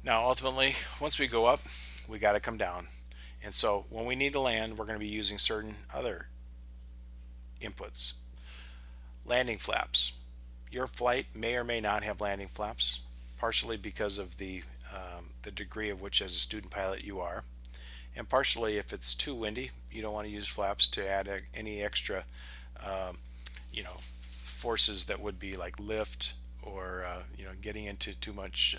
Now, ultimately, once we go up, we got to come down. And so when we need to land, we're going to be using certain other inputs. Landing flaps. Your flight may or may not have landing flaps, partially because of the degree of which as a student pilot you are, and partially if it's too windy, you don't want to use flaps to add any extra, um, you know, forces that would be like lift or getting into too much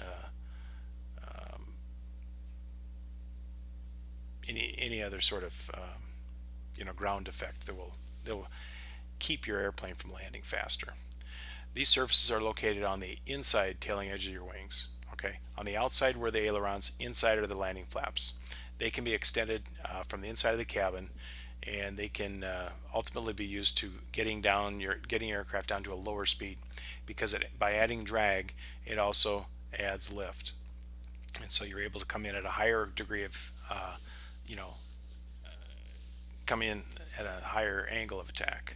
any other sort of ground effect that will keep your airplane from landing faster. These surfaces are located on the inside tailing edge of your wings. Okay, on the outside where the ailerons, inside are the landing flaps. They can be extended from the inside of the cabin, and they can ultimately be used to getting your aircraft down to a lower speed, because by adding drag, it also adds lift, and so you're able to come in at a higher degree of you know come in at a higher angle of attack.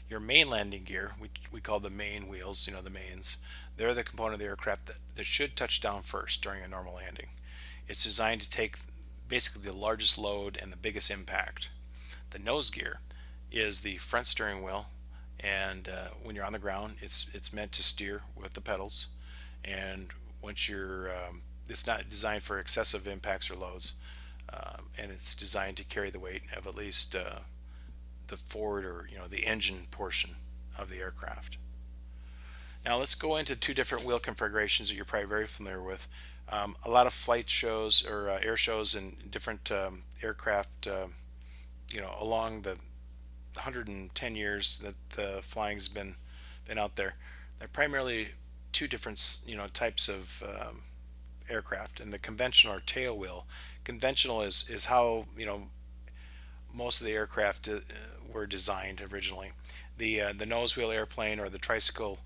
Your main landing gear, we call the main wheels, the mains, they're the component of the aircraft that should touch down first during a normal landing. It's designed to take basically the largest load and the biggest impact. The nose gear is the front steering wheel, and when you're on the ground, it's meant to steer with the pedals. And once you're, it's not designed for excessive impacts or loads, and it's designed to carry the weight of at least the forward or the engine portion of the aircraft. Now let's go into two different wheel configurations that you're probably very familiar with. A lot of flight shows or air shows and different aircraft, along the 110 years that the flying's been out there. They're primarily two different types of aircraft, and the conventional or tail wheel. Conventional is how most of the aircraft were designed originally. The nose wheel airplane or the tricycle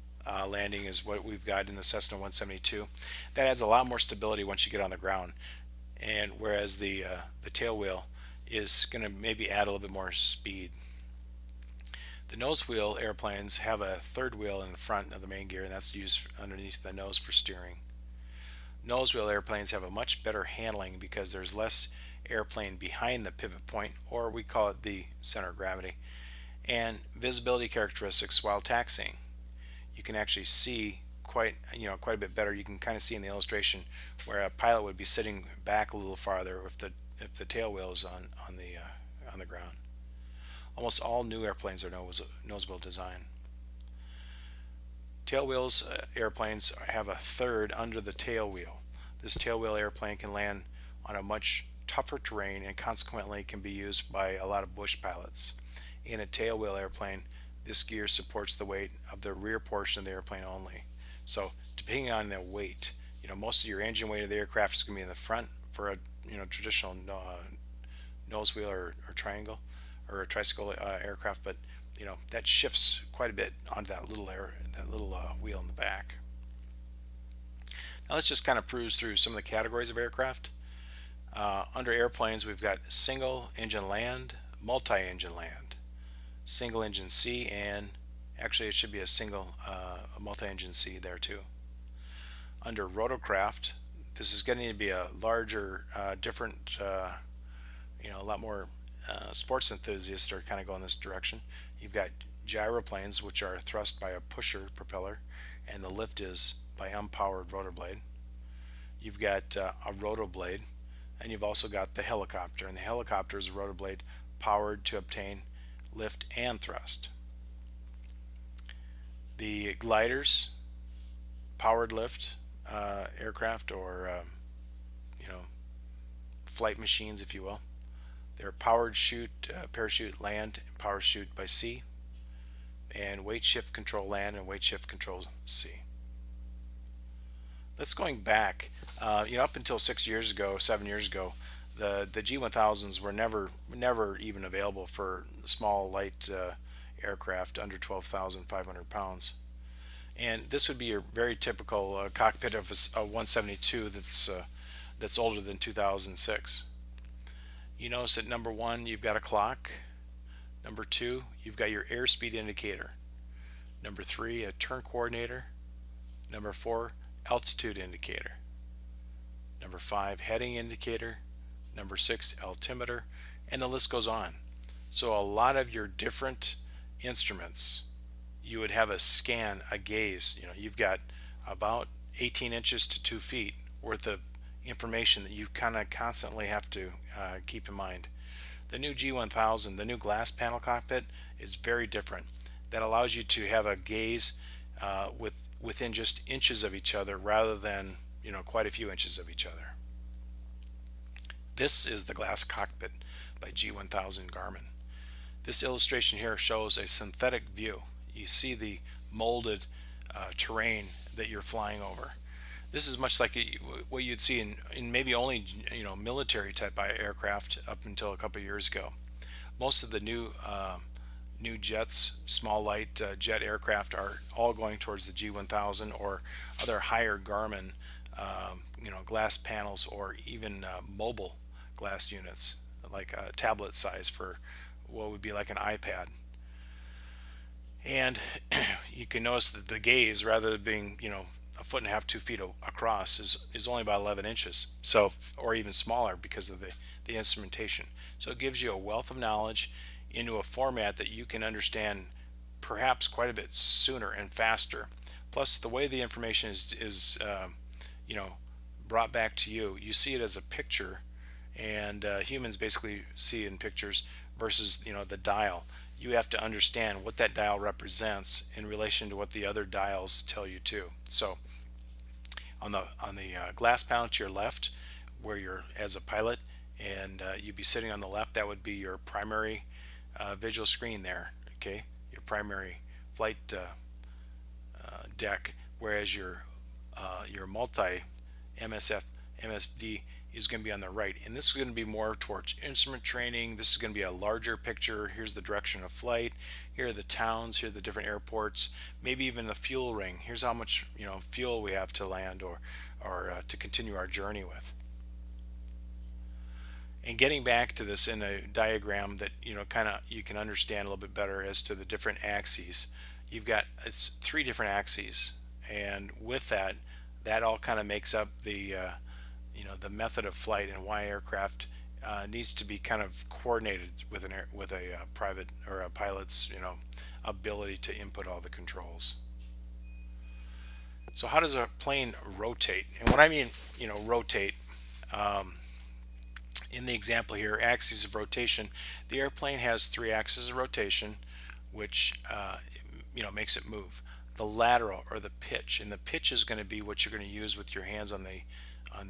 landing is what we've got in the Cessna 172. That adds a lot more stability once you get on the ground, and whereas the tail wheel is going to maybe add a little bit more speed. The nose wheel airplanes have a third wheel in the front of the main gear, and that's used underneath the nose for steering. Nose wheel airplanes have a much better handling because there's less airplane behind the pivot point, or we call it the center of gravity, and visibility characteristics while taxiing. You can actually see quite a bit better. You can kind of see in the illustration where a pilot would be sitting back a little farther if the tail wheel is on the ground. Almost all new airplanes are nose wheel design. Tail wheels airplanes have a third under the tail wheel. This tail wheel airplane can land on a much tougher terrain and consequently can be used by a lot of bush pilots. In a tail wheel airplane, this gear supports the weight of the rear portion of the airplane only. So depending on the weight, most of your engine weight of the aircraft is going to be in the front for a traditional nose wheel or triangle or a tricycle aircraft, but that shifts quite a bit onto that little wheel in the back. Now let's just kind of cruise through some of the categories of aircraft. Under airplanes, we've got single engine land, multi-engine land, single engine sea, and actually it should be a multi-engine sea there too. Under rotorcraft, this is getting to be a larger, different, a lot more sports enthusiasts are kind of going this direction. You've got gyroplanes, which are thrust by a pusher propeller, and the lift is by unpowered rotor blade. You've got a rotoblade, and you've also got the helicopter, and the helicopter is a rotor blade powered to obtain lift and thrust. The gliders, powered lift aircraft, or you know flight machines, if you will. They're powered chute, parachute land, and power chute by sea, and weight shift control land and weight shift control sea. Let's going back, up until 6 years ago, 7 years ago, the G1000s were never even available for small light aircraft under 12,500 pounds. And this would be your very typical cockpit of a 172 that's older than 2006. You notice at number one, you've got a clock. Number two, you've got your airspeed indicator. Number three, a turn coordinator. Number four, altitude indicator. number 5 heading indicator, number 6 altimeter, and the list goes on. So a lot of your different instruments, you would have a scan, a gaze. You've got about 18 inches to 2 feet worth of information that you kind of constantly have to keep in mind. The new G1000, the new glass panel cockpit, is very different. That allows you to have a gaze within just inches of each other rather than quite a few inches of each other. This is the glass cockpit by G1000 Garmin. This illustration here shows a synthetic view. You see the molded terrain that you're flying over. This is much like what you'd see in maybe only military type aircraft up until a couple of years ago. Most of the new jets, small light jet aircraft, are all going towards the G1000 or other higher Garmin glass panels, or even mobile glass units like a tablet size for what would be like an iPad. And you can notice that the gaze, rather than being a foot and a half, 2 feet across, is only about 11 inches, so, or even smaller because of the instrumentation. So it gives you a wealth of knowledge into a format that you can understand perhaps quite a bit sooner and faster. Plus, the way the information is brought back to you, you see it as a picture, and humans basically see in pictures versus the dial. You have to understand what that dial represents in relation to what the other dials tell you too. So on the glass panel to your left, where you're as a pilot, and you'd be sitting on the left, that would be your primary visual screen there, okay, your primary flight deck, whereas your multi MSD is going to be on the right, and this is going to be more towards instrument training. This is going to be a larger picture. Here's the direction of flight, here are the towns, here are the different airports, maybe even the fuel ring. Here's how much fuel we have to land or to continue our journey with. And getting back to this in a diagram that you can understand a little bit better as to the different axes. You've got, it's 3 different axes, and with that all kind of makes up the the method of flight, and why aircraft needs to be kind of coordinated with a private or a pilot's ability to input all the controls. So how does a plane rotate? And what I mean rotate, in the example here, axes of rotation, the airplane has 3 axes of rotation, which makes it move. The lateral, or the pitch, and the pitch is going to be what you're going to use with your hands on the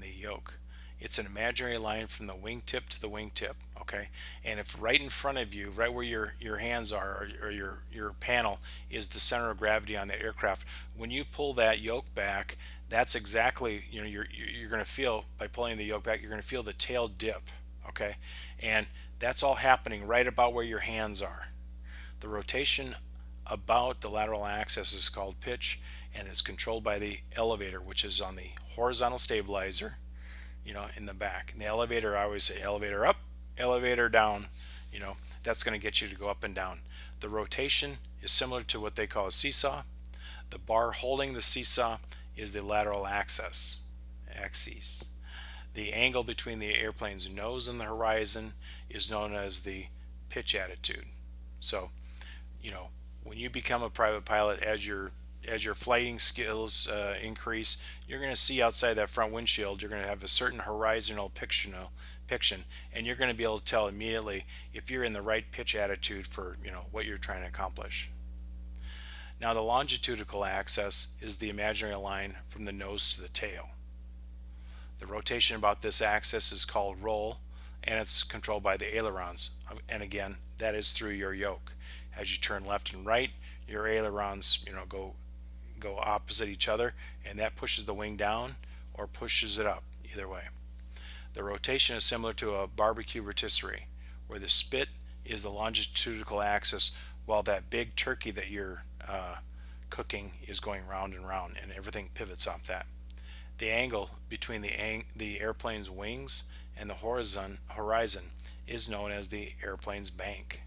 yoke. It's an imaginary line from the wingtip to the wingtip, okay? And if right in front of you, right where your hands are, or your panel, is the center of gravity on the aircraft, when you pull that yoke back, that's exactly, you're going to feel, by pulling the yoke back, you're going to feel the tail dip, okay? And that's all happening right about where your hands are. The rotation about the lateral axis is called pitch, and it's controlled by the elevator, which is on the horizontal stabilizer, in the back. And the elevator, I always say elevator up, elevator down, that's going to get you to go up and down. The rotation is similar to what they call a seesaw. The bar holding the seesaw is the lateral axis. The angle between the airplane's nose and the horizon is known as the pitch attitude. So, when you become a private pilot, as your flying skills increase, you're going to see outside that front windshield, you're going to have a certain horizontal piction, and you're going to be able to tell immediately if you're in the right pitch attitude for what you're trying to accomplish. Now, the longitudinal axis is the imaginary line from the nose to the tail. The rotation about this axis is called roll, and it's controlled by the ailerons, and again, that is through your yoke. As you turn left and right, your ailerons go opposite each other, and that pushes the wing down or pushes it up, either way. The rotation is similar to a barbecue rotisserie, where the spit is the longitudinal axis, while that big turkey that you're cooking is going round and round, and everything pivots off that. The angle between the airplane's wings and the horizon is known as the airplane's bank.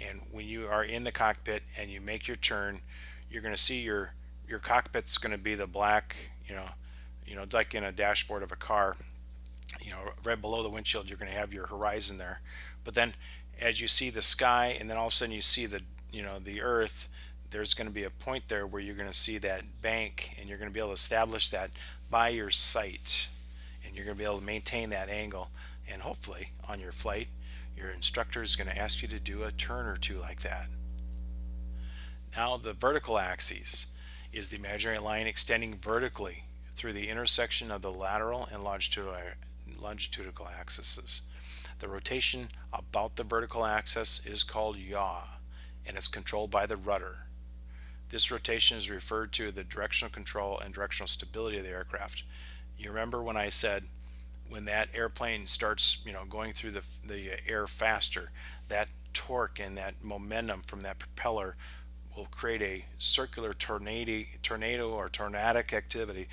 And when you are in the cockpit and you make your turn, you're going to see your cockpit's going to be the black, like in a dashboard of a car, right below the windshield, you're going to have your horizon there. But then as you see the sky, and then all of a sudden you see the earth, there's going to be a point there where you're going to see that bank, and you're going to be able to establish that by your sight, and you're going to be able to maintain that angle. And hopefully on your flight, your instructor is going to ask you to do a turn or two like that. Now the vertical axis is the imaginary line extending vertically through the intersection of the lateral and longitudinal axes. The rotation about the vertical axis is called yaw, and it's controlled by the rudder. This rotation is referred to the directional control and directional stability of the aircraft. You remember when I said when that airplane starts going through the air faster, that torque and that momentum from that propeller will create a circular tornado or tornadic activity.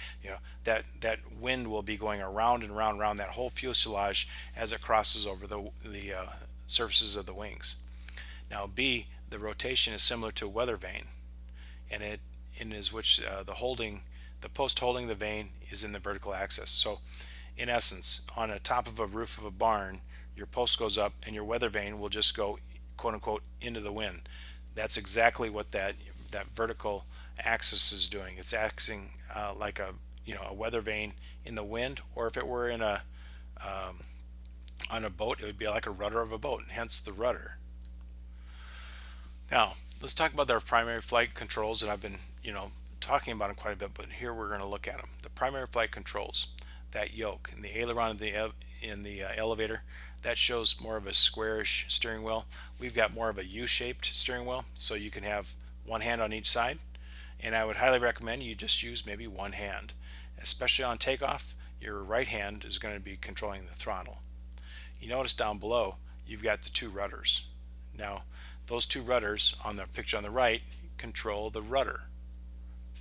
That wind will be going around and around that whole fuselage as it crosses over the surfaces of the wings. Now B, the rotation is similar to a weather vane, and it is which the post holding the vane is in the vertical axis. So in essence, on the top of a roof of a barn, your post goes up and your weather vane will just go, quote unquote, into the wind. That's exactly what that vertical axis is doing. It's acting like a weather vane in the wind, or if it were in on a boat, it would be like a rudder of a boat, and hence the rudder. Now let's talk about their primary flight controls, and I've been talking about them quite a bit, but here we're going to look at them. The primary flight controls, that yoke and the aileron in the elevator, that shows more of a squarish steering wheel. We've got more of a U-shaped steering wheel, so you can have one hand on each side, and I would highly recommend you just use maybe one hand, especially on takeoff. Your right hand is going to be controlling the throttle. You notice down below you've got the two rudders. Now those two rudders on the picture on the right control the rudder.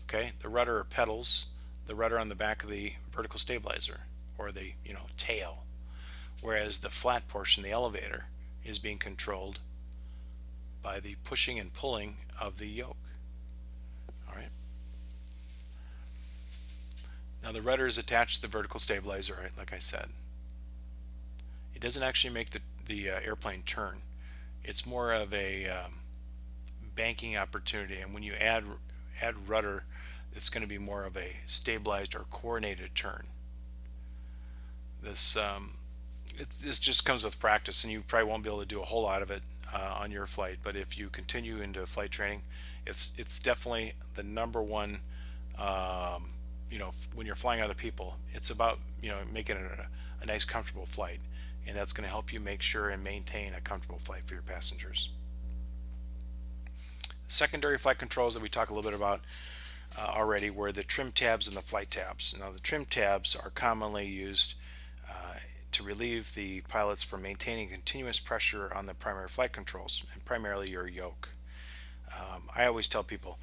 Okay, the rudder are pedals, the rudder on the back of the vertical stabilizer, or the tail, whereas the flat portion, the elevator, is being controlled by the pushing and pulling of the yoke. All right. Now the rudder is attached to the vertical stabilizer, right, like I said. It doesn't actually make the airplane turn. It's more of a banking opportunity, and when you add rudder, it's going to be more of a stabilized or coordinated turn. This just comes with practice, and you probably won't be able to do a whole lot of it on your flight, but if you continue into flight training, it's definitely the number one. When you're flying other people, it's about making it a nice, comfortable flight, and that's going to help you make sure and maintain a comfortable flight for your passengers. Secondary flight controls that we talked a little bit about already were the trim tabs and the flight tabs. Now the trim tabs are commonly used to relieve the pilots from maintaining continuous pressure on the primary flight controls, and primarily your yoke. I always tell people,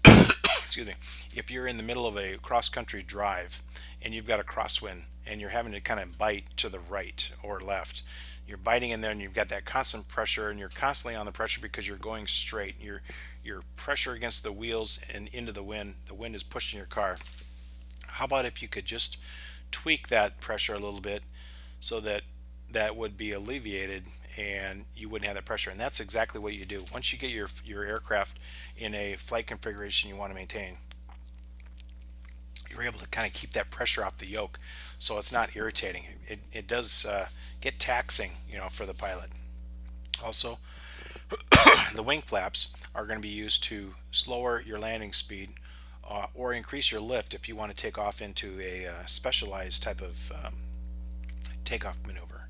excuse me, if you're in the middle of a cross-country drive and you've got a crosswind and you're having to kind of bite to the right or left, you're biting in there and you've got that constant pressure, and you're constantly on the pressure because you're going straight. Your pressure against the wheels and into the wind is pushing your car. How about if you could just tweak that pressure a little bit so that that would be alleviated and you wouldn't have that pressure? And that's exactly what you do. Once you get your aircraft in a flight configuration you want to maintain, you're able to kind of keep that pressure off the yoke so it's not irritating. It does get taxing, for the pilot. Also, the wing flaps are going to be used to slower your landing speed or increase your lift if you want to take off into a specialized type of takeoff maneuver.